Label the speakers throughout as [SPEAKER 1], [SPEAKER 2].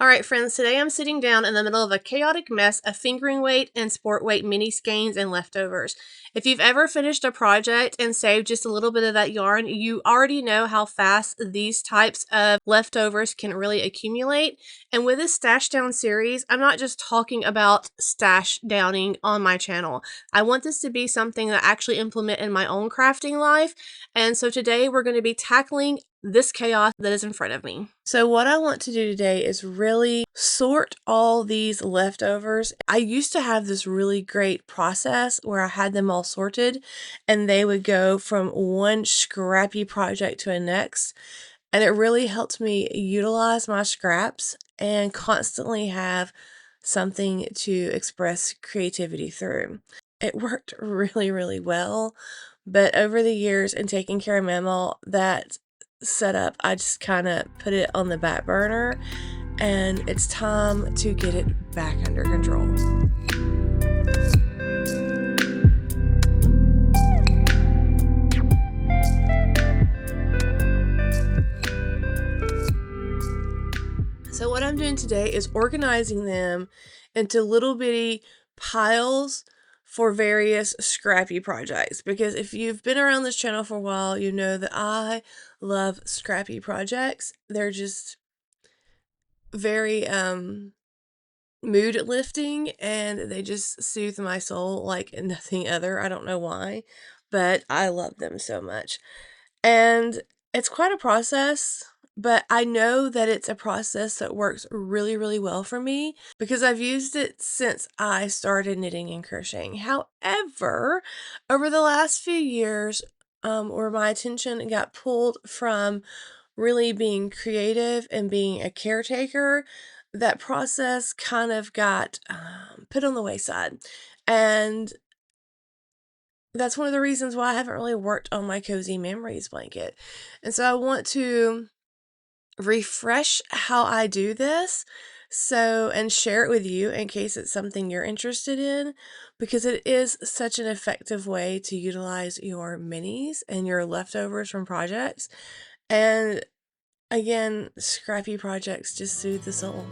[SPEAKER 1] Alright friends, today I'm sitting down in the middle of a chaotic mess of fingering weight and sport weight mini skeins and leftovers. If you've ever finished a project and saved just a little bit of that yarn, you already know how fast these types of leftovers can really accumulate. And with this stash down series, I'm not just talking about stash downing on my channel. I want this to be something that I actually implement in my own crafting life. And so today we're going to be tackling this chaos that is in front of me. So what I want to do today is really sort all these leftovers. I used to have this really great process where I had them all sorted and they would go from one scrappy project to a next. And it really helped me utilize my scraps and constantly have something to express creativity through. It worked really, really well. But over the years and taking care of Mamaw, that setup, I just kind of put it on the back burner, and it's time to get it back under control. So what I'm doing today is organizing them into little bitty piles for various scrappy projects, because if you've been around this channel for a while, you know that I love scrappy projects. They're just very mood lifting and they just soothe my soul like nothing other. I don't know why, but I love them so much. And it's quite a process, but I know that it's a process that works really, really well for me because I've used it since I started knitting and crocheting. However, over the last few years, where my attention got pulled from really being creative and being a caretaker, that process kind of got put on the wayside. And that's one of the reasons why I haven't really worked on my Cozy Memories blanket. And so I want to refresh how I do this and share it with you in case it's something you're interested in, because it is such an effective way to utilize your minis and your leftovers from projects. And again, scrappy projects just soothe the soul.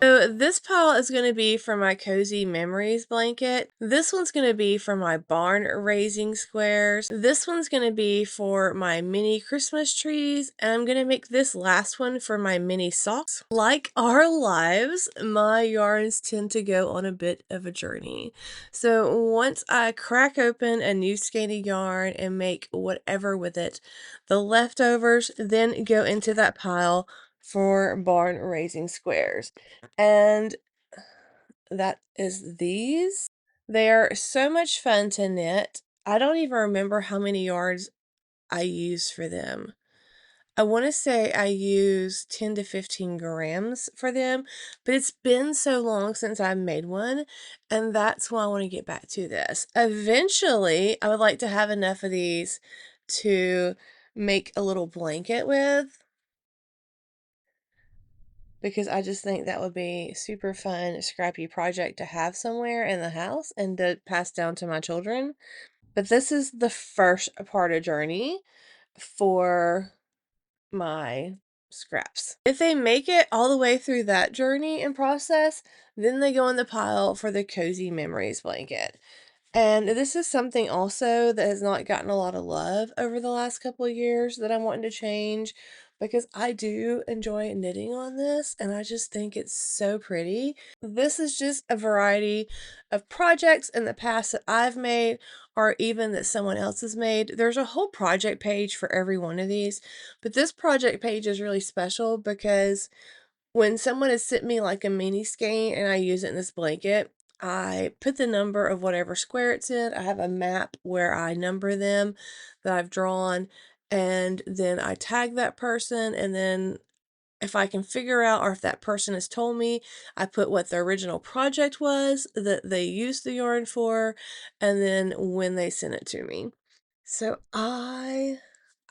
[SPEAKER 1] So this pile is going to be for my Cozy Memories blanket. This one's going to be for my barn raising squares. This one's going to be for my mini Christmas trees. And I'm going to make this last one for my mini socks. Like our lives, my yarns tend to go on a bit of a journey. So once I crack open a new skein yarn and make whatever with it, the leftovers then go into that pile for barn raising squares. And that is these. They are so much fun to knit. I don't even remember how many yards I use for them. I want to say I use 10 to 15 grams for them, but it's been so long since I made one, and that's why I want to get back to this. Eventually, I would like to have enough of these to make a little blanket with, because I just think that would be super fun, scrappy project to have somewhere in the house and to pass down to my children. But this is the first part of journey for my scraps. If they make it all the way through that journey and process, then they go in the pile for the Cozy Memories blanket. And this is something also that has not gotten a lot of love over the last couple of years that I'm wanting to change, because I do enjoy knitting on this and I just think it's so pretty. This is just a variety of projects in the past that I've made or even that someone else has made. There's a whole project page for every one of these, but this project page is really special because when someone has sent me like a mini skein and I use it in this blanket, I put the number of whatever square it's in. I have a map where I number them that I've drawn, and then I tag that person, and then if I can figure out, or if that person has told me, I put what the original project was that they used the yarn for, and then when they sent it to me. So I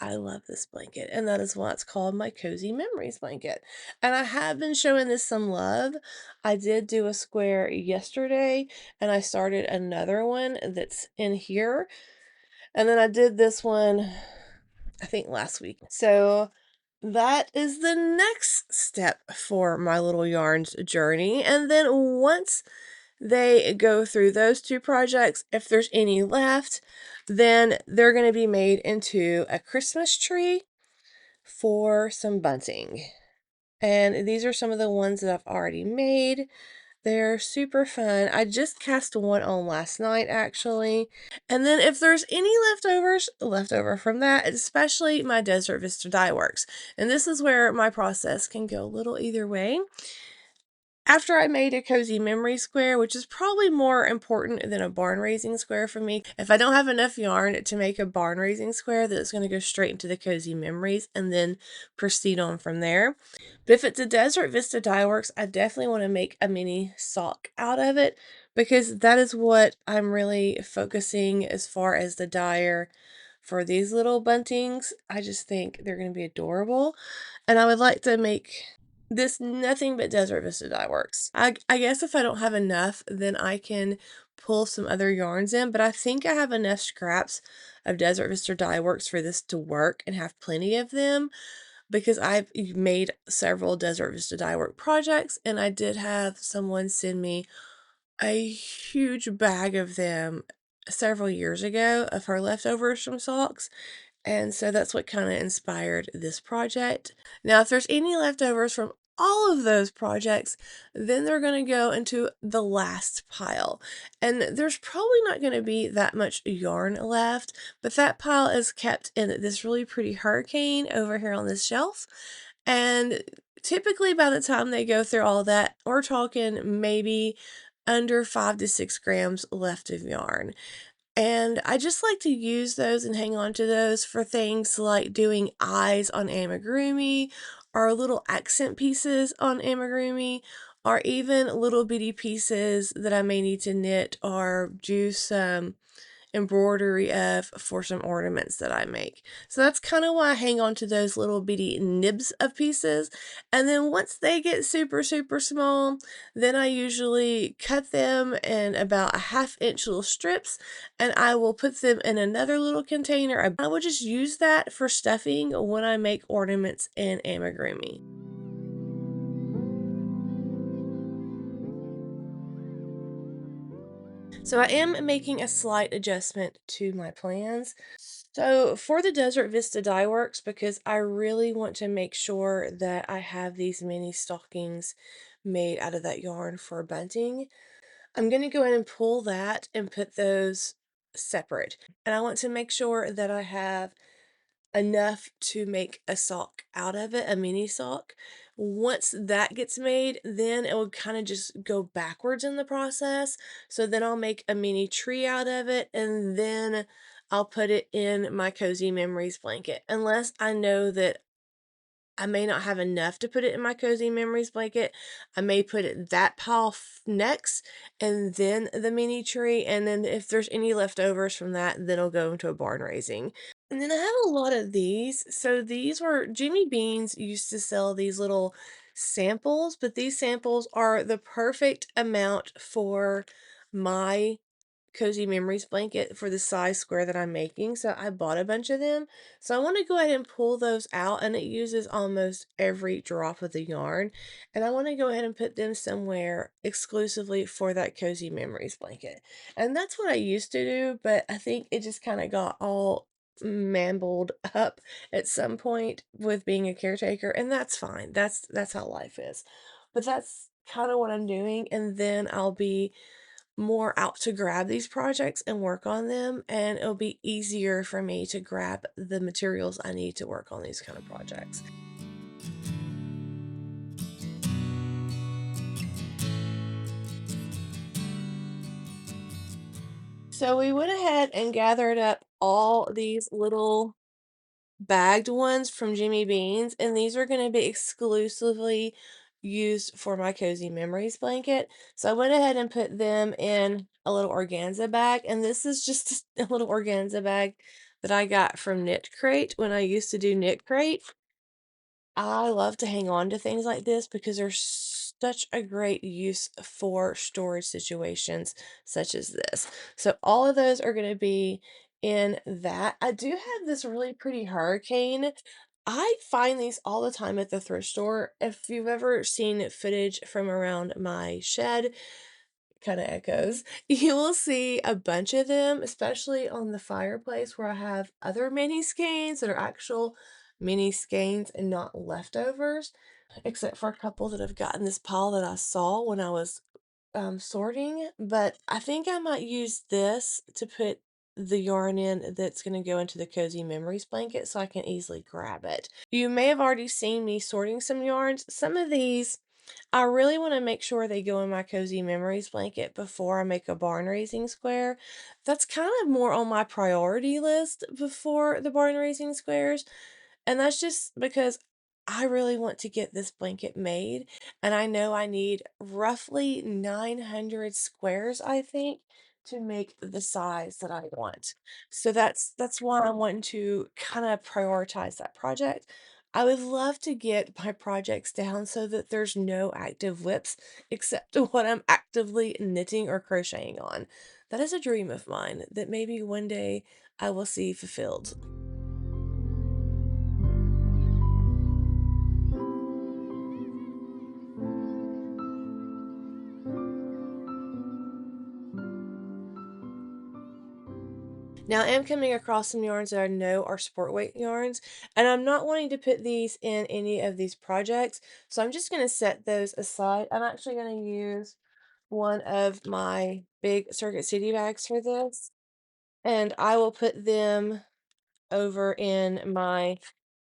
[SPEAKER 1] I love this blanket, and that is why it's called my Cozy Memories blanket. And I have been showing this some love. I did do a square yesterday, and I started another one that's in here. And then I did this one, I think last week. So that is the next step for my little yarns journey. And then once they go through those two projects, if there's any left, then they're going to be made into a Christmas tree for some bunting. And these are some of the ones that I've already made. They're super fun. I just cast one on last night, actually. And then if there's any left over from that, especially my Desert Vista dye works. And this is where my process can go a little either way. After I made a cozy memory square, which is probably more important than a barn raising square for me, if I don't have enough yarn to make a barn raising square, then it's going to go straight into the cozy memories and then proceed on from there. But if it's a Desert Vista dye works, I definitely want to make a mini sock out of it because that is what I'm really focusing as far as the dyer for these little buntings. I just think they're going to be adorable, and I would like to make this nothing but Desert Vista dye works. I guess if I don't have enough, then I can pull some other yarns in, but I think I have enough scraps of Desert Vista dye works for this to work and have plenty of them because I've made several Desert Vista dye work projects, and I did have someone send me a huge bag of them several years ago of her leftovers from socks. And so that's what kind of inspired this project. Now, if there's any leftovers from all of those projects, then they're going to go into the last pile. And there's probably not going to be that much yarn left, but that pile is kept in this really pretty hurricane over here on this shelf. And typically by the time they go through all that, we're talking maybe under 5 to 6 grams left of yarn. And I just like to use those and hang on to those for things like doing eyes on amigurumi or little accent pieces on amigurumi or even little bitty pieces that I may need to knit or do some embroidery of for some ornaments that I make. So that's kind of why I hang on to those little bitty nibs of pieces. And then once they get super, super small, then I usually cut them in about a 1/2 inch little strips and I will put them in another little container. I will just use that for stuffing when I make ornaments in amigurumi. So I am making a slight adjustment to my plans. So for the Desert Vista dye works, because I really want to make sure that I have these mini stockings made out of that yarn for bunting, I'm going to go ahead and pull that and put those separate. And I want to make sure that I have enough to make a sock out of it, a mini sock. Once that gets made, then it will kind of just go backwards in the process. So then I'll make a mini tree out of it and then I'll put it in my Cozy Memories blanket. Unless I know that I may not have enough to put it in my Cozy Memories blanket, I may put it that pile next and then the mini tree. And then if there's any leftovers from that, then it'll go into a barn raising. And then I have a lot of these. So these were Jimmy Beans used to sell these little samples, but these samples are the perfect amount for my Cozy Memories blanket for the size square that I'm making. So I bought a bunch of them. So I want to go ahead and pull those out, and it uses almost every drop of the yarn. And I want to go ahead and put them somewhere exclusively for that Cozy Memories blanket. And that's what I used to do, but I think it just kind of got all mambled up at some point with being a caretaker, and that's fine. That's how life is. But that's kind of what I'm doing, and then I'll be more out to grab these projects and work on them, and it'll be easier for me to grab the materials I need to work on these kind of projects. So we went ahead and gathered up all these little bagged ones from Jimmy Beans, and these are going to be exclusively used for my Cozy Memories blanket. So I went ahead and put them in a little organza bag, and this is just a little organza bag that I got from Knit Crate when I used to do Knit Crate. I love to hang on to things like this because they're such a great use for storage situations such as this. So all of those are going to be in that. I do have this really pretty hurricane. I find these all the time at the thrift store. If you've ever seen footage from around my shed, kind of echoes, you will see a bunch of them, especially on the fireplace where I have other mini skeins that are actual mini skeins and not leftovers, except for a couple that have gotten this pile that I saw when I was sorting. But I think I might use this to put the yarn in that's going to go into the Cozy Memories blanket so I can easily grab it. You may have already seen me sorting some yarns. Some of these I really want to make sure they go in my Cozy Memories blanket before I make a barn raising square. That's kind of more on my priority list before the barn raising squares. And that's just because I really want to get this blanket made. And I know I need roughly 900 squares, I think, to make the size that I want. So that's why I'm wanting to kind of prioritize that project. I would love to get my projects down so that there's no active whips except what I'm actively knitting or crocheting on. That is a dream of mine that maybe one day I will see fulfilled. Now I am coming across some yarns that I know are sport weight yarns, and I'm not wanting to put these in any of these projects, so I'm just going to set those aside. I'm actually going to use one of my big Circuit City bags for this, and I will put them over in my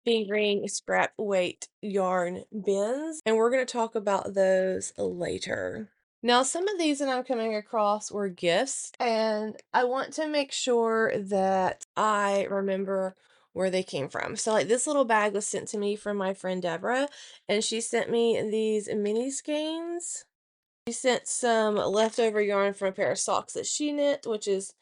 [SPEAKER 1] fingering scrap weight yarn bins, and we're going to talk about those later. Now, some of these that I'm coming across were gifts, and I want to make sure that I remember where they came from. So, like, this little bag was sent to me from my friend Deborah, and she sent me these mini skeins. She sent some leftover yarn from a pair of socks that she knit, which is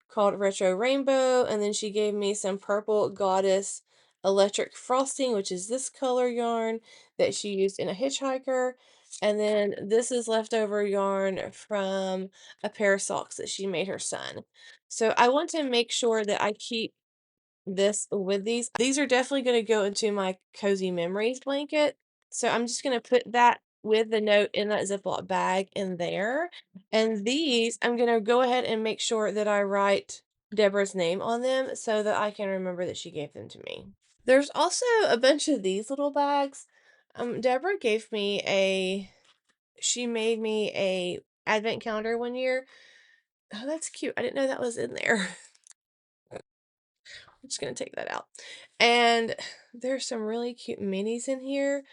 [SPEAKER 1] called Retro Rainbow, and then she gave me some Purple Goddess Electric Frosting, which is this color yarn that she used in a hitchhiker. And then this is leftover yarn from a pair of socks that she made her son. So I want to make sure that I keep this with these. These are definitely going to go into my Cozy Memories blanket. So I'm just going to put that with the note in that Ziploc bag in there. And these, I'm going to go ahead and make sure that I write Deborah's name on them so that I can remember that she gave them to me. There's also a bunch of these little bags. Deborah gave me she made me a advent calendar one year. Oh, that's cute. I didn't know that was in there. I'm just going to take that out. And there's some really cute minis in here.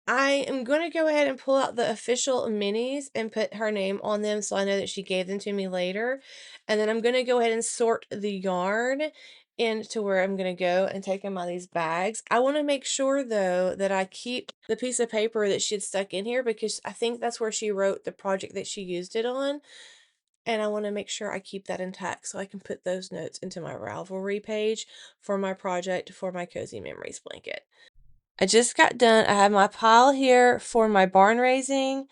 [SPEAKER 1] I am going to go ahead and pull out the official minis and put her name on them so I know that she gave them to me later. And then I'm going to go ahead and sort the yarn into where I'm going to go and take them out of these bags. I want to make sure though that I keep the piece of paper that she had stuck in here because I think that's where she wrote the project that she used it on. And I want to make sure I keep that intact so I can put those notes into my Ravelry page for my project for my Cozy Memories blanket. I just got done. I have my pile here for my barn raising.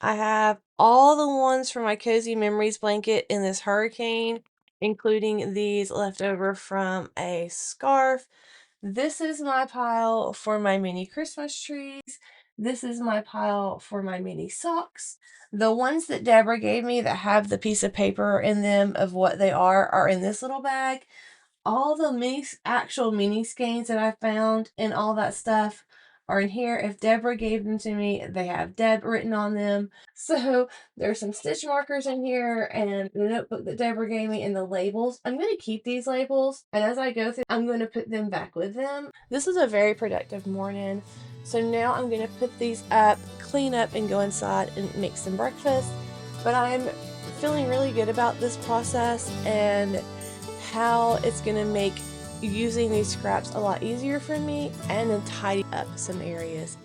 [SPEAKER 1] I have all the ones for my Cozy Memories blanket in this hurricane, including these left over from a scarf. This is my pile for my mini Christmas trees. This is my pile for my mini socks. The ones that Deborah gave me that have the piece of paper in them of what they are in this little bag. All the actual mini skeins that I found and all that stuff are in here. If Deborah gave them to me, they have Deb written on them. So there's some stitch markers in here and the notebook that Deborah gave me and the labels. I'm going to keep these labels, and as I go through, I'm going to put them back with them. This is a very productive morning. So now I'm going to put these up, clean up, and go inside and make some breakfast. But I'm feeling really good about this process and how it's going to make using these scraps a lot easier for me and then tidy up some areas